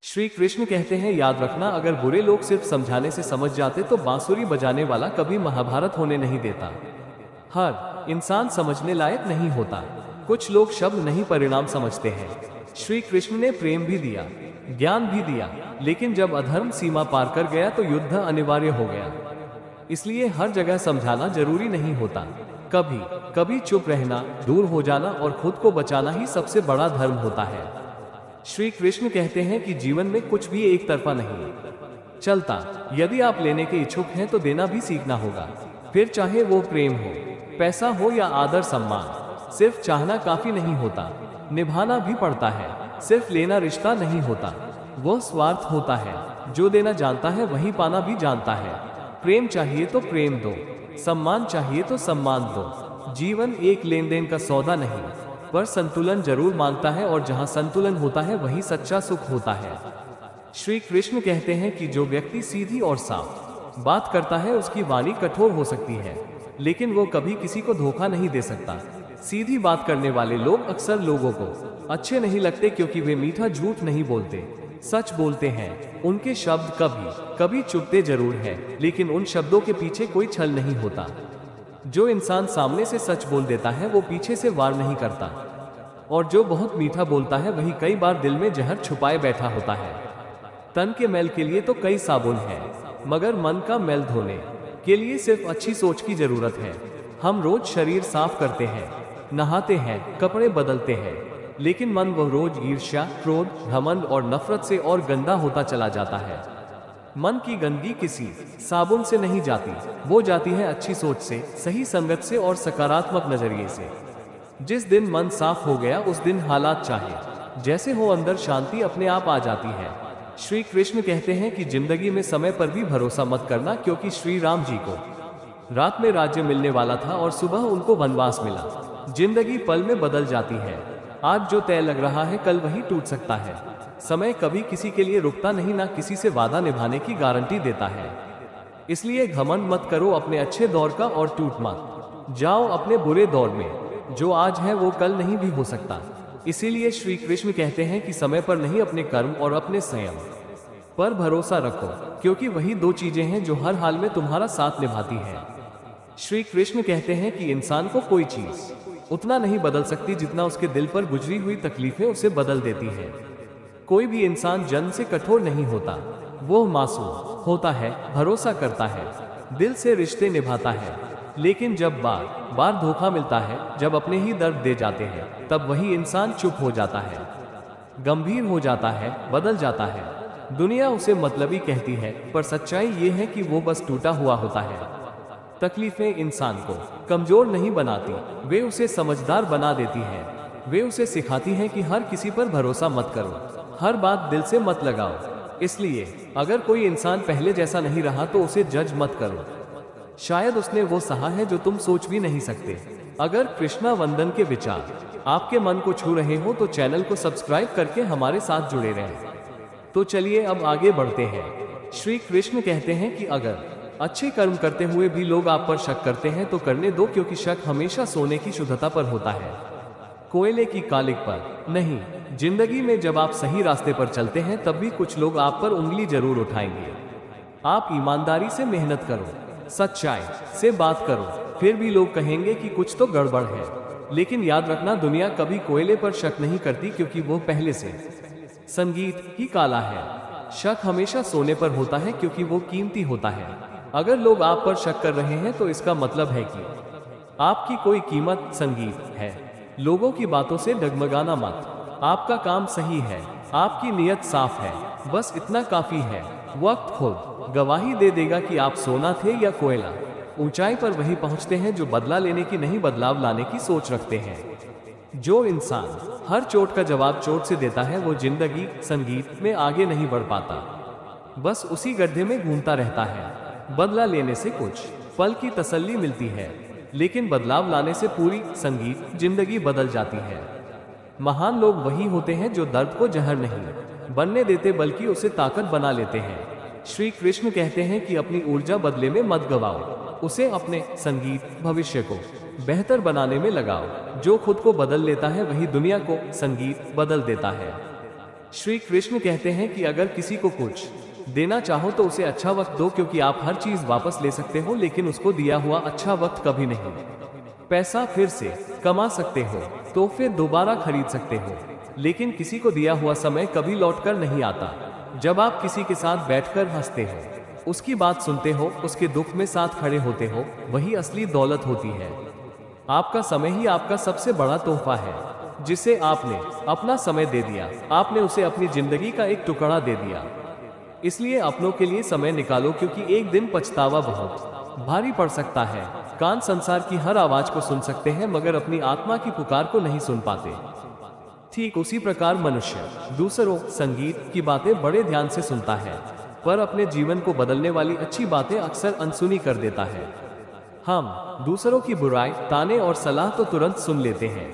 श्री कृष्ण कहते हैं, याद रखना, अगर बुरे लोग सिर्फ समझाने से समझ जाते तो बांसुरी बजाने वाला कभी महाभारत होने नहीं देता। हर इंसान समझने लायक नहीं होता। कुछ लोग शब्द नहीं परिणाम समझते हैं। श्री कृष्ण ने प्रेम भी दिया, ज्ञान भी दिया, लेकिन जब अधर्म सीमा पार कर गया तो युद्ध अनिवार्य हो गया। इसलिए हर जगह समझाना जरूरी नहीं होता। कभी कभी चुप रहना, दूर हो जाना और खुद को बचाना ही सबसे बड़ा धर्म होता है। श्री कृष्ण कहते हैं कि जीवन में कुछ भी एक तरफा नहीं चलता। यदि आप लेने के इच्छुक हैं तो देना भी सीखना होगा, फिर चाहे वो प्रेम हो, पैसा हो या आदर सम्मान। सिर्फ चाहना काफी नहीं होता, निभाना भी पड़ता है। सिर्फ लेना रिश्ता नहीं होता, वो स्वार्थ होता है। जो देना जानता है वही पाना भी जानता है। प्रेम चाहिए तो प्रेम दो, सम्मान चाहिए तो सम्मान दो। जीवन एक लेन देन का सौदा नहीं, पर संतुलन जरूर मांगता है, और जहां संतुलन होता है वही सच्चा सुख होता है। श्री कृष्ण कहते हैं कि जो व्यक्ति सीधी और साफ बात करता है उसकी वाणी कठोर हो सकती है, लेकिन वो कभी किसी को धोखा नहीं दे सकता। सीधी बात करने वाले लोग अक्सर लोगों को अच्छे नहीं लगते, क्योंकि वे मीठा झूठ नहीं बोलते, सच बोलते हैं। उनके शब्द कभी कभी चुभते जरूर है, लेकिन उन शब्दों के पीछे कोई छल नहीं होता। जो इंसान सामने से सच बोल देता है वो पीछे से वार नहीं करता, और जो बहुत मीठा बोलता है वही कई बार दिल में जहर छुपाए बैठा होता है। तन के मैल के लिए तो कई साबुन है, मगर मन का मैल धोने के लिए सिर्फ अच्छी सोच की जरूरत है। हम रोज शरीर साफ करते हैं, नहाते हैं, कपड़े बदलते हैं, लेकिन मन वो रोज ईर्ष्या, क्रोध, घमंड और नफरत से और गंदा होता चला जाता है। मन की गंदगी किसी साबुन से नहीं जाती, वो जाती है अच्छी सोच से, सही संगत से और सकारात्मक नजरिए से। जिस दिन मन साफ हो गया उस दिन हालात चाहे जैसे हो, अंदर शांति अपने आप आ जाती है। श्री कृष्ण कहते हैं कि जिंदगी में समय पर भी भरोसा मत करना, क्योंकि श्री राम जी को रात में राज्य मिलने वाला था और सुबह उनको वनवास मिला। जिंदगी पल में बदल जाती है। आज जो तय लग रहा है कल वही टूट सकता है। समय कभी किसी के लिए रुकता नहीं, ना किसी से वादा निभाने की गारंटी देता है। इसलिए घमंड मत करो अपने अच्छे दौर का, और टूट मत जाओ अपने बुरे दौर में। जो आज है वो कल नहीं भी हो सकता। इसीलिए श्री कृष्ण कहते हैं कि समय पर नहीं, अपने कर्म और अपने संयम पर भरोसा रखो, क्योंकि वही दो चीजें हैं जो हर हाल में तुम्हारा साथ निभाती हैं। श्री कृष्ण कहते हैं कि इंसान को कोई चीज उतना नहीं बदल सकती जितना उसके दिल पर गुजरी हुई तकलीफें उसे बदल देती हैं। कोई भी इंसान जन्म से कठोर नहीं होता, वो मासूम होता है, भरोसा करता है, दिल से रिश्ते निभाता है। लेकिन जब बार बार धोखा मिलता है, जब अपने ही दर्द दे जाते हैं, तब वही इंसान चुप हो जाता है, गंभीर हो जाता है, बदल जाता है। दुनिया उसे मतलबी कहती है, पर सच्चाई ये है कि वो बस टूटा हुआ होता है। तकलीफें इंसान को कमजोर नहीं बनाती, वे उसे समझदार बना देती हैं। वे उसे सिखाती हैं कि हर किसी पर भरोसा मत करो, हर बात दिल से मत लगाओ। इसलिए अगर कोई इंसान पहले जैसा नहीं रहा तो उसे जज मत करो। शायद उसने वो सहा है जो तुम सोच भी नहीं सकते। अगर कृष्णा वंदन के विचार आपके मन को छू रहे हो तो चैनल को सब्सक्राइब करके हमारे साथ जुड़े रहें। तो चलिए अब आगे बढ़ते हैं। श्री कृष्ण कहते हैं कि अगर अच्छे कर्म करते हुए भी लोग आप पर शक करते हैं तो करने दो, क्योंकि शक हमेशा सोने की शुद्धता पर होता है, कोयले की कालिक पर नहीं। जिंदगी में जब आप सही रास्ते पर चलते हैं तब भी कुछ लोग आप पर उंगली जरूर उठाएंगे। आप ईमानदारी से मेहनत करो, सच्चाई से बात करो, फिर भी लोग कहेंगे कि कुछ तो गड़बड़ है। लेकिन याद रखना, दुनिया कभी कोयले पर शक नहीं करती, क्योंकि वो पहले से संगीत ही काला है। शक हमेशा सोने पर होता है, क्योंकि वो कीमती होता है। अगर लोग आप पर शक कर रहे हैं तो इसका मतलब है कि आपकी कोई कीमत संगीत है। लोगों की बातों से डगमगाना मत। आपका काम सही है, आपकी नीयत साफ है, बस इतना काफी है। वक्त खुद गवाही दे देगा कि आप सोना थे या कोयला। ऊंचाई पर वही पहुंचते हैं जो बदला लेने की नहीं, बदलाव लाने की सोच रखते हैं। जो इंसान हर चोट का जवाब चोट से देता है वो जिंदगी संगीत में आगे नहीं बढ़ पाता, बस उसी गड्ढे में घूमता रहता है। बदला लेने से कुछ पल की तसल्ली मिलती है, लेकिन बदलाव लाने से पूरी संगीत जिंदगी बदल जाती है। महान लोग वही होते हैं जो दर्द को जहर नहीं बनने देते, बल्कि उसे ताकत बना लेते हैं। श्री कृष्ण कहते हैं कि अपनी ऊर्जा बदले में मत गवाओ, उसे अपने संगीत भविष्य को बेहतर बनाने में लगाओ। जो खुद को बदल लेता है वही दुनिया को संगीत बदल देता है। श्री कृष्ण कहते हैं कि अगर किसी को कुछ देना चाहो तो उसे अच्छा वक्त दो, क्योंकि आप हर चीज वापस ले सकते हो लेकिन उसको दिया हुआ अच्छा वक्त कभी नहीं। पैसा फिर से कमा सकते हो तो फिर दोबारा खरीद सकते हो, लेकिन किसी को दिया हुआ समय कभी लौटकर नहीं आता। जब आप किसी के साथ बैठकर हंसते हो, उसकी बात सुनते हो, उसके दुख में साथ खड़े होते हो, वही असली दौलत होती है। आपका समय ही आपका सबसे बड़ा तोहफा है, जिसे आपने अपना समय दे दिया, आपने उसे अपनी जिंदगी का एक टुकड़ा दे दिया। इसलिए अपनों के लिए समय निकालो, क्योंकि एक दिन पछतावा बहुत भारी पड़ सकता है। कान संसार की हर आवाज को सुन सकते हैं मगर अपनी आत्मा की पुकार को नहीं सुन पाते। ठीक उसी प्रकार मनुष्य दूसरों संगीत की बातें बड़े ध्यान से सुनता है, पर अपने जीवन को बदलने वाली अच्छी बातें अक्सर अनसुनी कर देता है। हम दूसरों की बुराई, ताने और सलाह तो तुरंत सुन लेते हैं,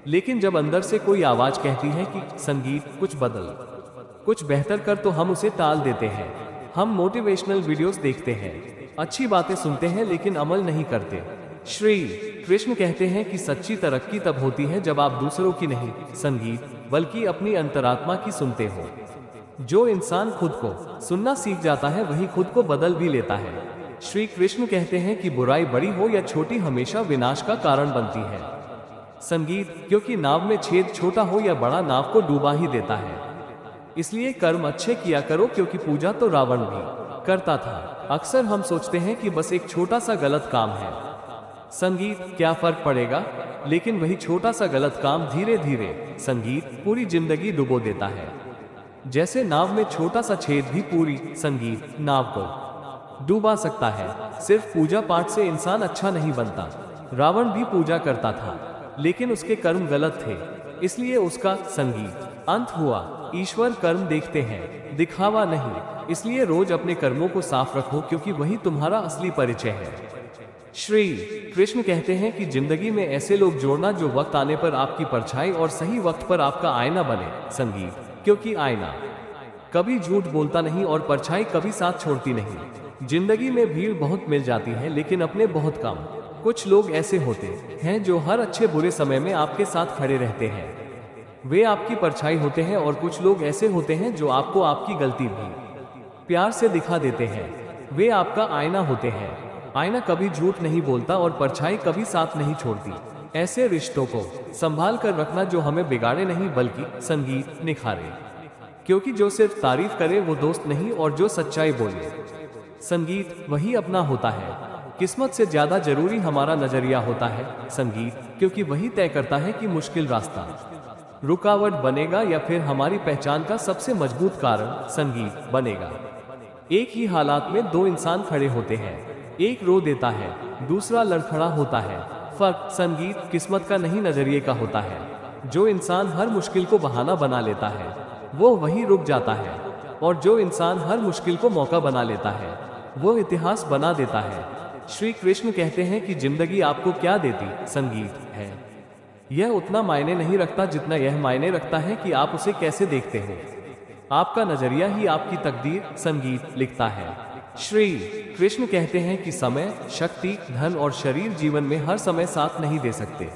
लेकिन जब अंदर से कोई आवाज कहती है कि संगीत कुछ बदल, कुछ बेहतर कर, तो हम उसे टाल देते हैं। हम मोटिवेशनल वीडियोस देखते हैं, अच्छी बातें सुनते हैं लेकिन अमल नहीं करते। श्री कृष्ण कहते हैं कि सच्ची तरक्की तब होती है जब आप दूसरों की नहीं संगीत बल्कि अपनी अंतरात्मा की सुनते हो। जो इंसान खुद को सुनना सीख जाता है वही खुद को बदल भी लेता है। श्री कृष्ण कहते हैं कि बुराई बड़ी हो या छोटी हमेशा विनाश का कारण बनती है। संगीत, क्योंकि नाव में छेद छोटा हो या बड़ा, नाव को डूबा ही देता है। इसलिए कर्म अच्छे किया करो, क्योंकि पूजा तो रावण भी करता था। अक्सर हम सोचते हैं कि बस एक छोटा सा गलत काम है, संगीत क्या फर्क पड़ेगा, लेकिन वही छोटा सा गलत काम धीरे धीरे संगीत पूरी जिंदगी डुबो देता है। जैसे नाव में छोटा सा छेद भी पूरी संगीत नाव को डूबा सकता है। सिर्फ पूजा पाठ से इंसान अच्छा नहीं बनता। रावण भी पूजा करता था लेकिन उसके कर्म गलत थे, इसलिए उसका संगीत अंत हुआ। ईश्वर कर्म देखते हैं, दिखावा नहीं। इसलिए रोज अपने कर्मों को साफ रखो, क्योंकि वही तुम्हारा असली परिचय है। श्री कृष्ण कहते हैं कि जिंदगी में ऐसे लोग जोड़ना जो वक्त आने पर आपकी परछाई और सही वक्त पर आपका आईना बने। संगीत, क्योंकि आईना कभी झूठ बोलता नहीं और परछाई कभी साथ छोड़ती नहीं। जिंदगी में भीड़ बहुत मिल जाती है लेकिन अपने बहुत कम। कुछ लोग ऐसे होते हैं जो हर अच्छे बुरे समय में आपके साथ खड़े रहते हैं, वे आपकी परछाई होते हैं। और कुछ लोग ऐसे होते हैं जो आपको आपकी गलती भी प्यार से दिखा देते हैं, वे आपका आईना होते हैं। आईना कभी झूठ नहीं बोलता और परछाई कभी साथ नहीं छोड़ती। ऐसे रिश्तों को संभाल कर रखना जो हमें बिगाड़े नहीं बल्कि संगीत निखारे, क्योंकि जो सिर्फ तारीफ करे वो दोस्त नहीं, और जो सच्चाई बोले संगीत वही अपना होता है। किस्मत से ज्यादा जरूरी हमारा नजरिया होता है संगीत, क्योंकि वही तय करता है कि मुश्किल रास्ता रुकावट बनेगा या फिर हमारी पहचान का सबसे मजबूत कारण संगीत बनेगा। एक ही हालात में दो इंसान खड़े होते हैं, एक रो देता है, दूसरा लड़खड़ा होता है। फर्क संगीत किस्मत का नहीं नजरिए का होता है। जो इंसान हर मुश्किल को बहाना बना लेता है वो वही रुक जाता है, और जो इंसान हर मुश्किल को मौका बना लेता है वो इतिहास बना देता है। श्री कृष्ण कहते हैं कि जिंदगी आपको क्या देती संगीत है, यह उतना मायने नहीं रखता जितना यह मायने रखता है कि आप उसे कैसे देखते हो। आपका नजरिया ही आपकी तकदीर संगीत लिखता है। श्री कृष्ण कहते हैं कि समय, शक्ति, धन और शरीर जीवन में हर समय साथ नहीं दे सकते।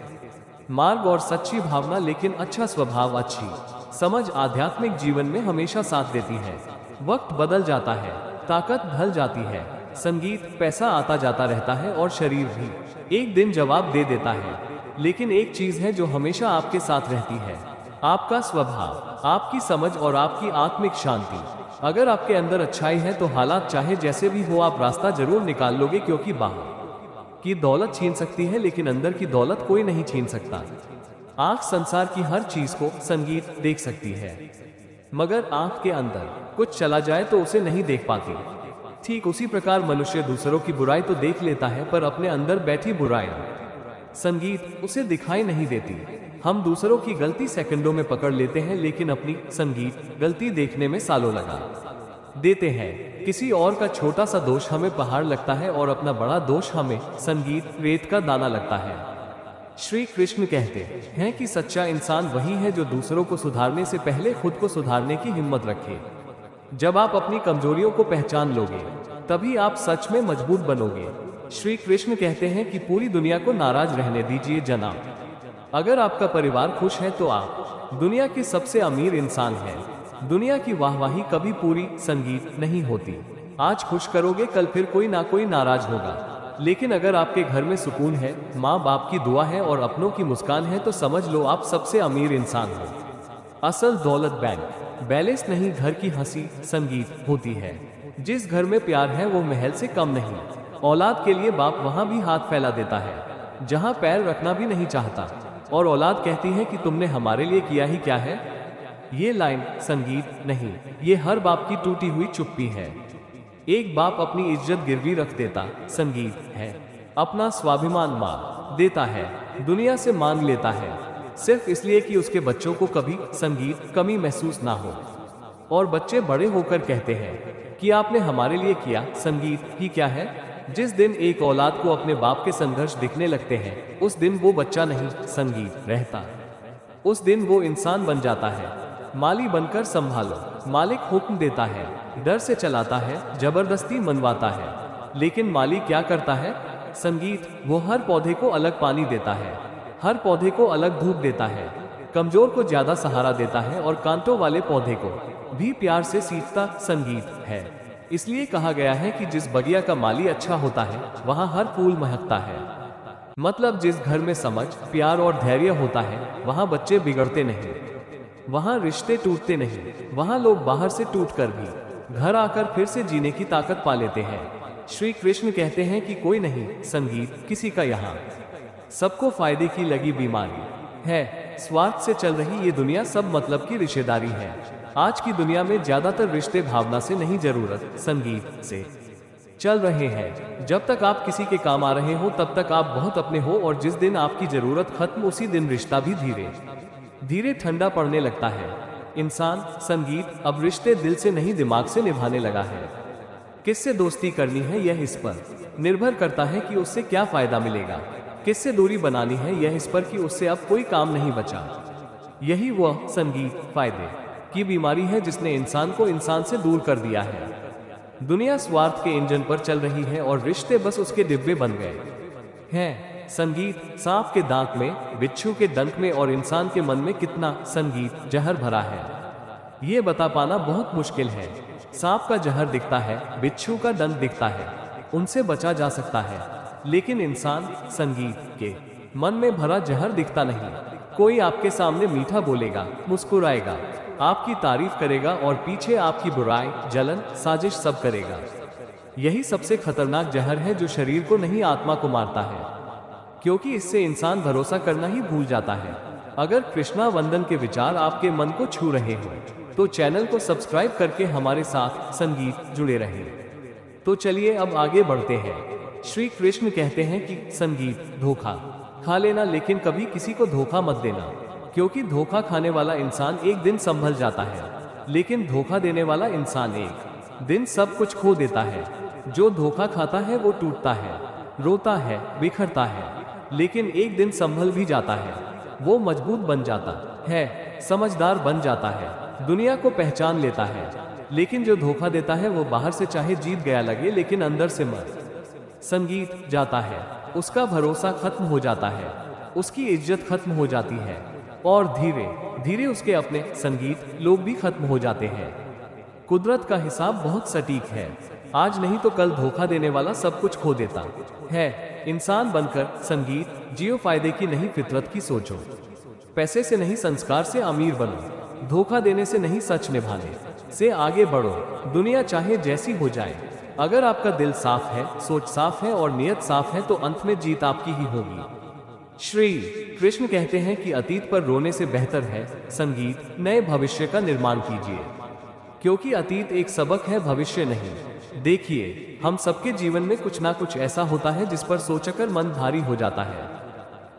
मार्ग और सच्ची भावना, लेकिन अच्छा स्वभाव, अच्छी समझ आध्यात्मिक जीवन में हमेशा साथ देती है। वक्त बदल जाता है, ताकत ढल जाती है, संगीत पैसा आता जाता रहता है और शरीर भी एक दिन जवाब दे देता है। लेकिन एक चीज है जो हमेशा आपके साथ रहती है, आपका स्वभाव, आपकी समझ और आपकी आत्मिक शांति। अगर आपके अंदर अच्छाई है तो हालात चाहे जैसे भी हो आप रास्ता जरूर निकाल लोगे, क्योंकि बाहर की दौलत छीन सकती है लेकिन अंदर की दौलत कोई नहीं छीन सकता। आंख संसार की हर चीज को संगीत देख सकती है, मगर आंख के अंदर कुछ चला जाए तो उसे नहीं देख पाती। ठीक उसी प्रकार मनुष्य दूसरों की बुराई तो देख लेता है, पर अपने अंदर बैठी बुराइयां संगीत उसे दिखाई नहीं देती। हम दूसरों की गलती सेकंडों में पकड़ लेते हैं, लेकिन अपनी संगीत गलती देखने में सालों लगा देते हैं। किसी और का छोटा सा दोष हमें पहाड़ लगता है और अपना बड़ा दोष हमें संगीत रेत का दाना लगता है। श्री कृष्ण कहते हैं कि सच्चा इंसान वही है जो दूसरों को सुधारने से पहले खुद को सुधारने की हिम्मत रखे। जब आप अपनी कमजोरियों को पहचान लोगे तभी आप सच में मजबूत बनोगे। श्री कृष्ण कहते हैं कि पूरी दुनिया को नाराज रहने दीजिए जनाब, अगर आपका परिवार खुश है तो आप दुनिया के सबसे अमीर इंसान हैं। दुनिया की वाहवाही कभी पूरी संगीत नहीं होती। आज खुश करोगे, कल फिर कोई ना कोई नाराज होगा। लेकिन अगर आपके घर में सुकून है, माँ बाप की दुआ है और अपनों की मुस्कान है, तो समझ लो आप सबसे अमीर इंसान हो। असल दौलत बैंक बैलेंस नहीं, घर की हंसी संगीत होती है। जिस घर में प्यार है वो महल से कम नहीं। औलाद के लिए बाप वहां भी हाथ फैला देता है जहां पैर रखना भी नहीं चाहता, और औलाद कहती है कि तुमने हमारे लिए किया ही क्या है। ये लाइन संगीत नहीं, ये हर बाप की टूटी हुई चुप्पी है। एक बाप अपनी इज्जत गिरवी रख देता संगीत है। अपना स्वाभिमान मार देता है, दुनिया से मांग लेता है, सिर्फ इसलिए कि उसके बच्चों को कभी संगीत कमी महसूस ना हो। और बच्चे बड़े होकर कहते हैं कि आपने हमारे लिए किया, संगीत ही क्या है। जिस दिन एक औलाद को अपने बाप के संघर्ष दिखने लगते हैं, उस दिन वो बच्चा नहीं संगीत रहता। उस दिन वो इंसान बन जाता है। माली बनकर संभालो, मालिक हुक्म देता है, डर से चलाता है, जबरदस्ती मनवाता है। लेकिन माली क्या करता है संगीत, वो हर पौधे को अलग पानी देता है, हर पौधे को अलग धूप देता है, कमजोर को ज्यादा सहारा देता है और कांटों वाले पौधे को भी प्यार से सींचता संगीत है। इसलिए कहा गया है कि जिस बगिया का माली अच्छा होता है वहां हर फूल महकता है। मतलब जिस घर में समझ, प्यार और धैर्य होता है वहां बच्चे बिगड़ते नहीं, वहां रिश्ते टूटते नहीं, वहां लोग बाहर से टूटकर भी घर आकर फिर से जीने की ताकत पा लेते हैं। श्री कृष्ण कहते हैं कि कोई नहीं संगीत किसी का यहाँ, सबको फायदे की लगी बीमारी है, स्वार्थ से चल रही ये दुनिया सब मतलब की रिश्तेदारी है। आज की दुनिया में ज्यादातर रिश्ते भावना से नहीं, जरूरत संगीत से चल रहे हैं। जब तक आप किसी के काम आ रहे हो तब तक आप बहुत अपने हो, और जिस दिन आपकी जरूरत खत्म उसी दिन रिश्ता भी धीरे धीरे ठंडा पड़ने लगता है। इंसान संगीत अब रिश्ते दिल से नहीं दिमाग से निभाने लगा है। किससे दोस्ती करनी है यह इस पर निर्भर करता है कि उससे क्या फायदा मिलेगा, किससे दूरी बनानी है यह इस पर कि उससे अब कोई काम नहीं बचा। यही वह संगीत फायदे की बीमारी है जिसने इंसान को इंसान से दूर कर दिया है। दुनिया स्वार्थ के इंजन पर चल रही है और रिश्ते बस उसके डिब्बे बन गए हैं। संगीत सांप के दांत में, बिच्छू के डंक में और इंसान के मन में कितना संगीत जहर भरा है, ये बता पाना बहुत मुश्किल है। सांप का जहर दिखता है, बिच्छू का डंक दिखता है, उनसे बचा जा सकता है, लेकिन इंसान संगीत के मन में भरा जहर दिखता नहीं। कोई आपके सामने मीठा बोलेगा, मुस्कुराएगा, आपकी तारीफ करेगा और पीछे आपकी बुराई, जलन, साजिश सब करेगा। यही सबसे खतरनाक जहर है जो शरीर को नहीं आत्मा को मारता है, क्योंकि इससे इंसान भरोसा करना ही भूल जाता है। अगर कृष्णा वंदन के विचार आपके मन को छू रहे हो तो चैनल को सब्सक्राइब करके हमारे साथ संगीत जुड़े रहें। तो चलिए अब आगे बढ़ते हैं। श्री कृष्ण कहते हैं कि संगीत धोखा खा लेना, लेकिन कभी किसी को धोखा मत देना, क्योंकि धोखा खाने वाला इंसान एक दिन संभल जाता है, लेकिन धोखा देने वाला इंसान एक दिन सब कुछ खो देता है। जो धोखा खाता है वो टूटता है, रोता है, बिखरता है, लेकिन एक दिन संभल भी जाता है। वो मजबूत बन जाता है, समझदार बन जाता है, दुनिया को पहचान लेता है। लेकिन जो धोखा देता है वो बाहर से चाहे जीत गया लगे, लेकिन अंदर से मर संगीत जाता है, उसका भरोसा खत्म हो जाता है, उसकी इज्जत खत्म हो जाती है, और धीरे धीरे उसके अपने संगीत लोग भी खत्म हो जाते हैं। कुदरत का हिसाब बहुत सटीक है, आज नहीं तो कल धोखा देने वाला सब कुछ खो देता है। इंसान बनकर संगीत जियो, फायदे की नहीं फितरत की सोचो, पैसे से नहीं संस्कार से अमीर बनो, धोखा देने से नहीं सच निभाने से आगे बढ़ो। दुनिया चाहे जैसी हो जाए, अगर आपका दिल साफ है, सोच साफ है और नियत साफ है तो अंत में जीत आपकी ही होगी। श्री कृष्ण कहते हैं कि अतीत पर रोने से बेहतर है संगीत नए भविष्य का निर्माण कीजिए, क्योंकि अतीत एक सबक है, भविष्य नहीं। देखिए, हम सबके जीवन में कुछ ना कुछ ऐसा होता है जिस पर सोचकर मन भारी हो जाता है।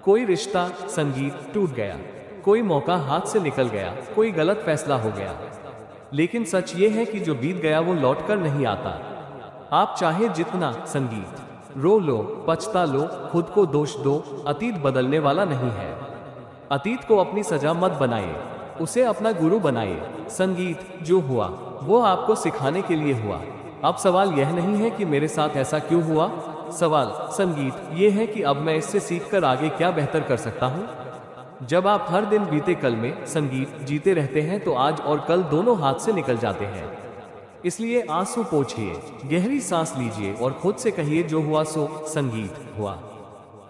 कोई रिश्ता संगीत टूट गया, कोई मौका हाथ से निकल गया, कोई गलत फैसला हो गया, लेकिन सच ये है कि जो बीत गया वो लौट कर नहीं आता। आप चाहे जितना संगीत रो लो, पछता लो, खुद को दोष दो, अतीत बदलने वाला नहीं है। अतीत को अपनी सजा मत बनाइए, उसे अपना गुरु बनाइए। संगीत जो हुआ वो आपको सिखाने के लिए हुआ। अब सवाल यह नहीं है कि मेरे साथ ऐसा क्यों हुआ, सवाल संगीत ये है कि अब मैं इससे सीखकर आगे क्या बेहतर कर सकता हूँ। जब आप हर दिन बीते कल में संगीत जीते रहते हैं तो आज और कल दोनों हाथ से निकल जाते हैं। इसलिए आंसू पोंछिए, गहरी सांस लीजिए और खुद से कहिए जो हुआ सो संगीत हुआ।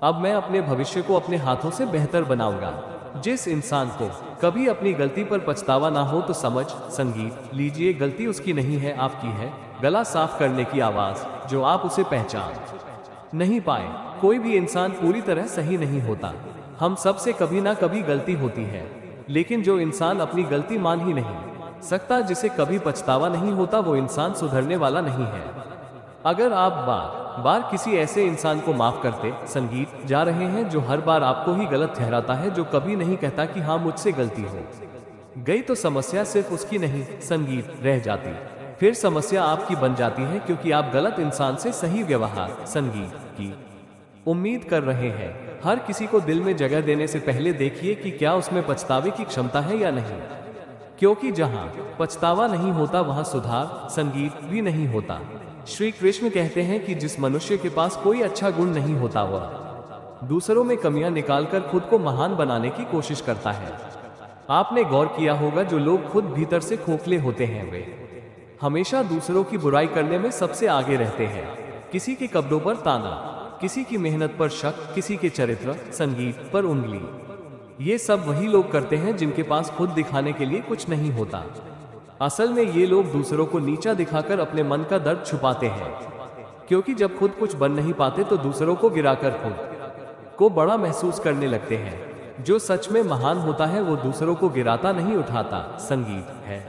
अब मैं अपने भविष्य को अपने हाथों से बेहतर बनाऊंगा। जिस इंसान को कभी अपनी गलती पर पछतावा ना हो तो समझ संगीत लीजिए गलती उसकी नहीं है, आपकी है। गला साफ करने की आवाज जो आप उसे पहचान नहीं पाए। कोई भी इंसान पूरी तरह सही नहीं होता, हम सब से कभी ना कभी गलती होती है। लेकिन जो इंसान अपनी गलती मान ही नहीं सकता, जिसे कभी पछतावा नहीं होता, वो इंसान सुधरने वाला नहीं है। अगर आप बार बार किसी ऐसे इंसान को माफ करते संगीत जा रहे हैं जो हर बार आपको ही गलत ठहराता है, जो कभी नहीं कहता कि हाँ मुझसे गलती हो गई, तो समस्या सिर्फ उसकी नहीं संगीत रह जाती। फिर समस्या आपकी बन जाती है क्योंकि आप गलत इंसान से सही व्यवहार संगीत की उम्मीद कर रहे हैं। हर किसी को दिल में जगह देने से पहले देखिए कि क्या उसमें पछतावे की क्षमता है या नहीं, क्योंकि जहां पछतावा नहीं होता वहां सुधार संगीत भी नहीं होता। श्री कृष्ण कहते हैं कि जिस मनुष्य के पास कोई अच्छा गुण नहीं होता वह दूसरों में कमियां निकालकर खुद को महान बनाने की कोशिश करता है। आपने गौर किया होगा जो लोग खुद भीतर से खोखले होते हैं वे हमेशा दूसरों की बुराई करने में सबसे आगे रहते हैं। किसी के कपड़ों पर ताना, किसी की मेहनत पर शक, किसी के चरित्र संगीत पर उंगली। ये सब वही लोग करते हैं जिनके पास खुद दिखाने के लिए कुछ नहीं होता। असल में ये लोग दूसरों को नीचा दिखाकर अपने मन का दर्द छुपाते हैं, क्योंकि जब खुद कुछ बन नहीं पाते तो दूसरों को गिराकर खुद को बड़ा महसूस करने लगते हैं। जो सच में महान होता है वो दूसरों को गिराता नहीं उठाता संगीत है।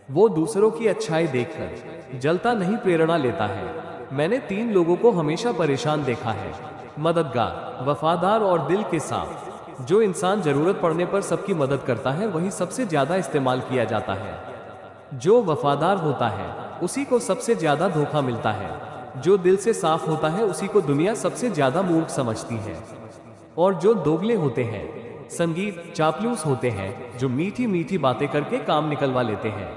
वो दूसरों की अच्छाई देखकर जलता नहीं, प्रेरणा लेता है। मैंने 3 लोगों को हमेशा परेशान देखा है, मददगार, वफादार और दिल के साफ। जो इंसान जरूरत पड़ने पर सबकी मदद करता है वही सबसे ज्यादा इस्तेमाल किया जाता है। जो वफादार होता है उसी को सबसे ज्यादा धोखा मिलता है। जो दिल से साफ होता है उसी को दुनिया सबसे ज्यादा मूर्ख समझती है। और जो दोगले होते हैं संगीत चापलूस होते हैं, जो मीठी मीठी बातें करके काम निकलवा लेते हैं,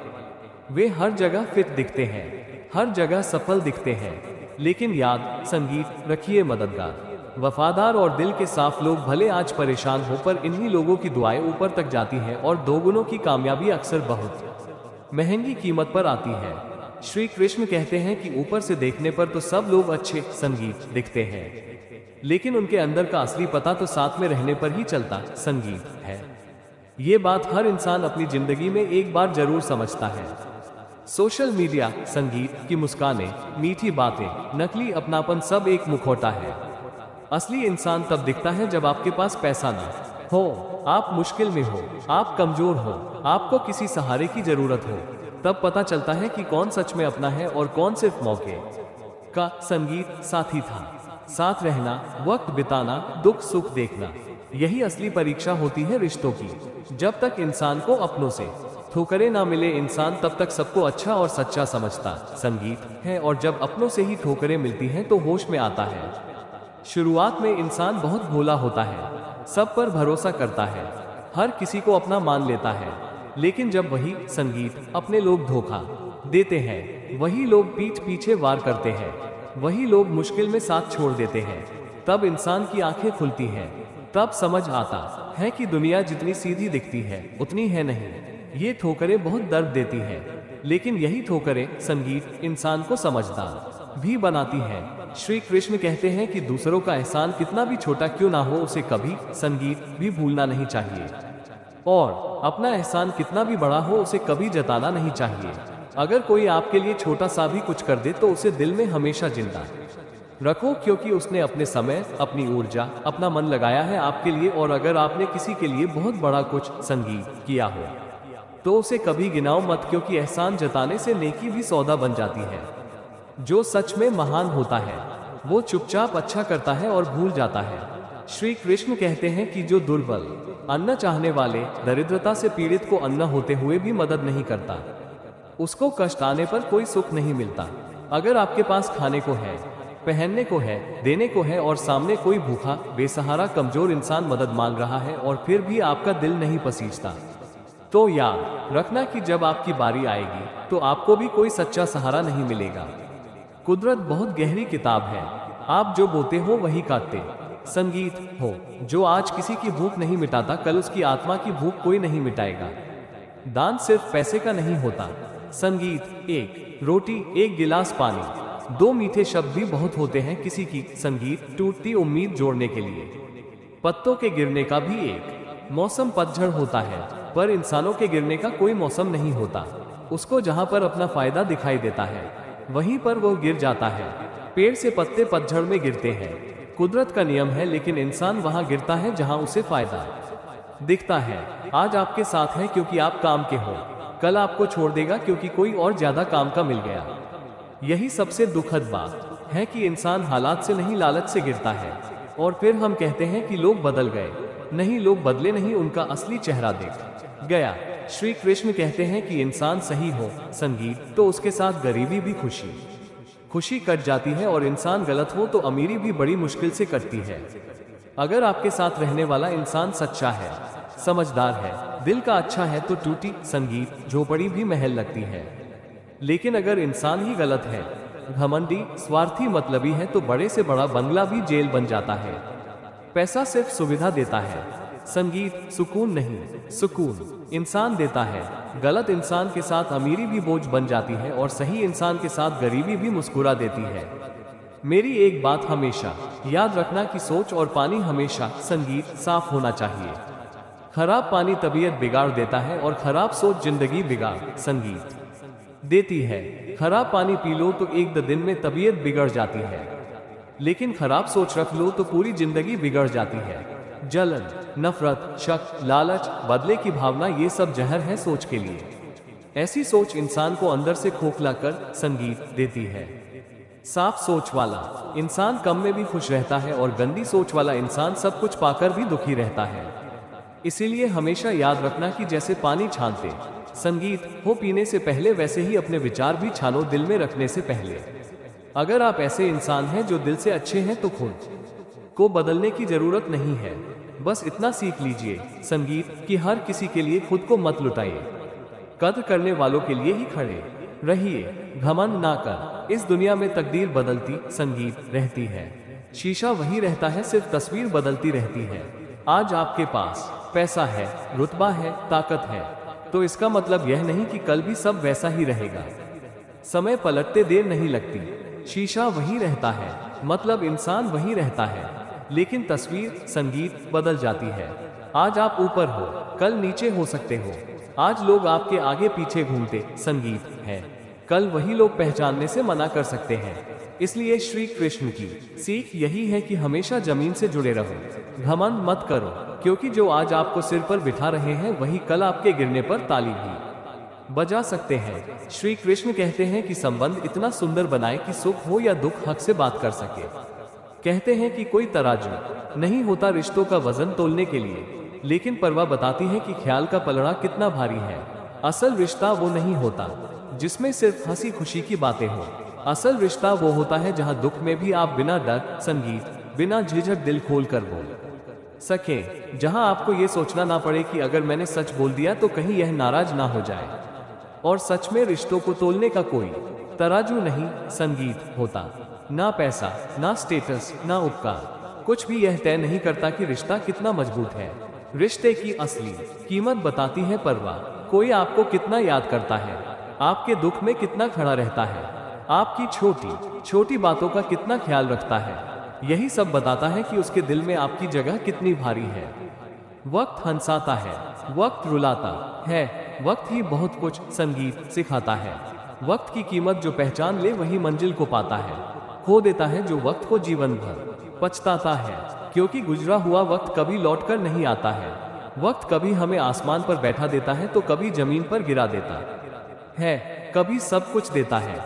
वे हर जगह फिट दिखते हैं, हर जगह सफल दिखते हैं। लेकिन याद संगीत रखिए, मददगार, वफादार और दिल के साफ लोग भले आज परेशान हो पर इन्हीं लोगों की दुआएं ऊपर तक जाती हैं और दोगुनों की कामयाबी अक्सर बहुत महंगी कीमत पर आती है। श्री कृष्ण कहते हैं कि ऊपर से देखने पर तो सब लोग अच्छे संगीत दिखते हैं, लेकिन उनके अंदर का असली पता तो साथ में रहने पर ही चलता संगीत है। ये बात हर इंसान अपनी जिंदगी में एक बार जरूर समझता है। सोशल मीडिया संगीत की मुस्कानें, मीठी बातें, नकली अपनापन सब एक मुखौटा है। असली इंसान तब दिखता है जब आपके पास पैसा ना हो, आप मुश्किल में हो, आप कमजोर हो, आपको किसी सहारे की जरूरत हो। तब पता चलता है कि कौन सच में अपना है और कौन सिर्फ मौके का संगीत साथी था। साथ रहना, वक्त बिताना, दुख सुख देखना, यही असली परीक्षा होती है रिश्तों की। जब तक इंसान को अपनों से ठोकरें ना मिले इंसान तब तक सबको अच्छा और सच्चा समझता संगीत है, और जब अपनों से ही ठोकरें मिलती हैं तो होश में आता है। शुरुआत में इंसान बहुत भोला होता है, सब पर भरोसा करता है, हर किसी को अपना मान लेता है। लेकिन जब वही संगीत अपने लोग धोखा देते हैं, वही लोग पीठ पीछे वार करते हैं, वही लोग मुश्किल में साथ छोड़ देते हैं, तब इंसान की आंखें खुलती हैं। तब समझ आता है कि दुनिया जितनी सीधी दिखती है उतनी है नहीं। ये ठोकरें बहुत दर्द देती हैं, लेकिन यही ठोकरें संगीत इंसान को समझदार भी बनाती हैं। श्री कृष्ण कहते हैं कि दूसरों का एहसान कितना भी छोटा क्यों ना हो उसे कभी संगीत भी भूलना नहीं चाहिए, और अपना एहसान कितना भी बड़ा हो उसे कभी जताना नहीं चाहिए। अगर कोई आपके लिए छोटा सा भी कुछ कर दे तो उसे दिल में हमेशा जिंदा रखो, क्योंकि उसने अपने समय, अपनी ऊर्जा, अपना मन लगाया है आपके लिए। और अगर आपने किसी के लिए बहुत बड़ा कुछ संगीत किया हो तो उसे कभी गिनाओ मत, क्योंकि एहसान जताने से नेकी भी सौदा बन जाती है। जो सच में महान होता है वो चुपचाप अच्छा करता है और भूल जाता है। श्री कृष्ण कहते हैं कि जो दुर्बल, अन्न चाहने वाले, दरिद्रता से पीड़ित को अन्न होते हुए भी मदद नहीं करता, उसको कष्ट आने पर कोई सुख नहीं मिलता। अगर आपके पास खाने को है, पहनने को है, देने को है और सामने कोई भूखा, बेसहारा, कमजोर इंसान मदद मांग रहा है और फिर भी आपका दिल नहीं पसीजता, तो याद रखना कि जब आपकी बारी आएगी तो आपको भी कोई सच्चा सहारा नहीं मिलेगा। कुदरत बहुत गहरी किताब है, आप जो बोते हो वही काटते संगीत हो। जो आज किसी की भूख नहीं मिटाता, कल उसकी आत्मा की भूख कोई नहीं मिटाएगा। दान सिर्फ पैसे का नहीं होता। संगीत, एक रोटी, एक गिलास पानी, दो मीठे शब्द भी बहुत होते हैं किसी की। संगीत, टूटती उम्मीद जोड़ने के लिए। पत्तों के गिरने का भी एक मौसम पतझड़ होता है, पर इंसानों के गिरने का कोई मौसम नहीं होता। उसको जहां पर अपना फायदा दिखाई देता है वहीं पर वो गिर जाता है। पेड़ से पत्ते पतझड़ में गिरते हैं, कुदरत का नियम है, लेकिन इंसान वहां गिरता है जहां उसे फायदा दिखता है। आज आपके साथ है क्योंकि आप काम के हो, कल आपको छोड़ देगा क्योंकि कोई और ज्यादा काम का मिल गया। यही सबसे दुखद बात है कि इंसान हालात से नहीं, लालच से गिरता है। और फिर हम कहते हैं कि लोग बदल गए। नहीं, लोग बदले नहीं, उनका असली चेहरा दिख गया। श्री कृष्ण कहते हैं कि इंसान सही हो संगीत, तो उसके साथ गरीबी भी खुशी कट जाती है, और इंसान गलत हो तो अमीरी भी बड़ी मुश्किल से कटती है। अगर आपके साथ रहने वाला इंसान सच्चा है, समझदार है, दिल का अच्छा है, तो टूटी संगीत झोपड़ी भी महल लगती है। लेकिन अगर इंसान ही गलत है, घमंडी, स्वार्थी, मतलबी है, तो बड़े से बड़ा बंगला भी जेल बन जाता है। पैसा सिर्फ सुविधा देता है, संगीत सुकून नहीं। सुकून इंसान देता है। गलत इंसान के साथ अमीरी भी बोझ बन जाती है, और सही इंसान के साथ गरीबी भी मुस्कुरा देती है। मेरी एक बात हमेशा याद रखना कि सोच और पानी हमेशा संगीत साफ होना चाहिए। खराब पानी तबीयत बिगाड़ देता है, और खराब सोच जिंदगी बिगाड़ संगीत देती है। खराब पानी पी लो तो एक दिन में तबीयत बिगड़ जाती है, लेकिन खराब सोच रख लो तो पूरी जिंदगी बिगड़ जाती है। जलन, नफरत, शक, लालच, बदले की भावना, ये सब जहर है सोच के लिए। ऐसी सोच इंसान को अंदर से खोखला कर संगीत देती है। साफ सोच वाला इंसान कम में भी खुश रहता है, और गंदी सोच वाला इंसान सब कुछ पाकर भी दुखी रहता है। इसीलिए हमेशा याद रखना कि जैसे पानी छानते संगीत हो पीने से पहले, वैसे ही अपने विचार भी छानो दिल में रखने से पहले। अगर आप ऐसे इंसान हैं जो दिल से अच्छे हैं, तो खुद को बदलने की जरूरत नहीं है। बस इतना सीख लीजिए संगीत कि हर किसी के लिए खुद को मत लुटाइए, कद्र करने वालों के लिए ही खड़े रहिए। घमंड ना कर, इस दुनिया में तकदीर बदलती संगीत रहती है। शीशा वही रहता है, सिर्फ तस्वीर बदलती रहती है। आज आपके पास पैसा है, रुतबा है, ताकत है, तो इसका मतलब यह नहीं कि कल भी सब वैसा ही रहेगा। समय पलटते देर नहीं लगती। शीशा वही रहता है, मतलब इंसान वही रहता है, लेकिन तस्वीर संगीत बदल जाती है। आज आप ऊपर हो, कल नीचे हो सकते हो। आज लोग आपके आगे पीछे घूमते संगीत है, कल वही लोग पहचानने से मना कर सकते हैं। इसलिए श्री कृष्ण की सीख यही है कि हमेशा जमीन से जुड़े रहो। घमंड मत करो, क्योंकि जो आज आपको सिर पर बिठा रहे हैं वही कल आपके गिरने पर ताली भी बजा सकते हैं। श्री कृष्ण कहते हैं कि संबंध इतना सुंदर बनाए कि सुख हो या दुख हक से बात कर सके। कहते हैं कि कोई तराजू नहीं होता रिश्तों का वजन तोलने के लिए, लेकिन परवाह बताती है कि ख्याल का पलड़ा कितना भारी है। असल रिश्ता वो नहीं होता जिसमें सिर्फ हंसी खुशी की बातें हो। असल रिश्ता वो होता है जहां दुख में भी आप बिना डर संगीत, बिना झिझक दिल खोल कर बोल सके। जहां आपको ये सोचना ना पड़े कि अगर मैंने सच बोल दिया तो कहीं यह नाराज ना हो जाए। और सच में रिश्तों को तोलने का कोई तराजू नहीं संगीत होता। ना पैसा, ना स्टेटस, ना उपकार, कुछ भी यह तय नहीं करता कि रिश्ता कितना मजबूत है। रिश्ते की असली कीमत बताती है परवाह। कोई आपको कितना याद करता है, आपके दुख में कितना खड़ा रहता है, आपकी छोटी छोटी बातों का कितना ख्याल रखता है। यही सब बताता है कि उसके दिल में आपकी जगह कितनी भारी है। वक्त हंसाता है, वक्त रुलाता है, वक्त ही बहुत कुछ संगीत सिखाता है। वक्त की कीमत जो पहचान ले वही मंजिल को पाता है। खो देता है जो वक्त को जीवन भर पछताता है, क्योंकि गुजरा हुआ वक्त कभी लौटकर नहीं आता है। वक्त कभी हमें आसमान पर बैठा देता है तो कभी जमीन पर गिरा देता है, कभी सब कुछ देता है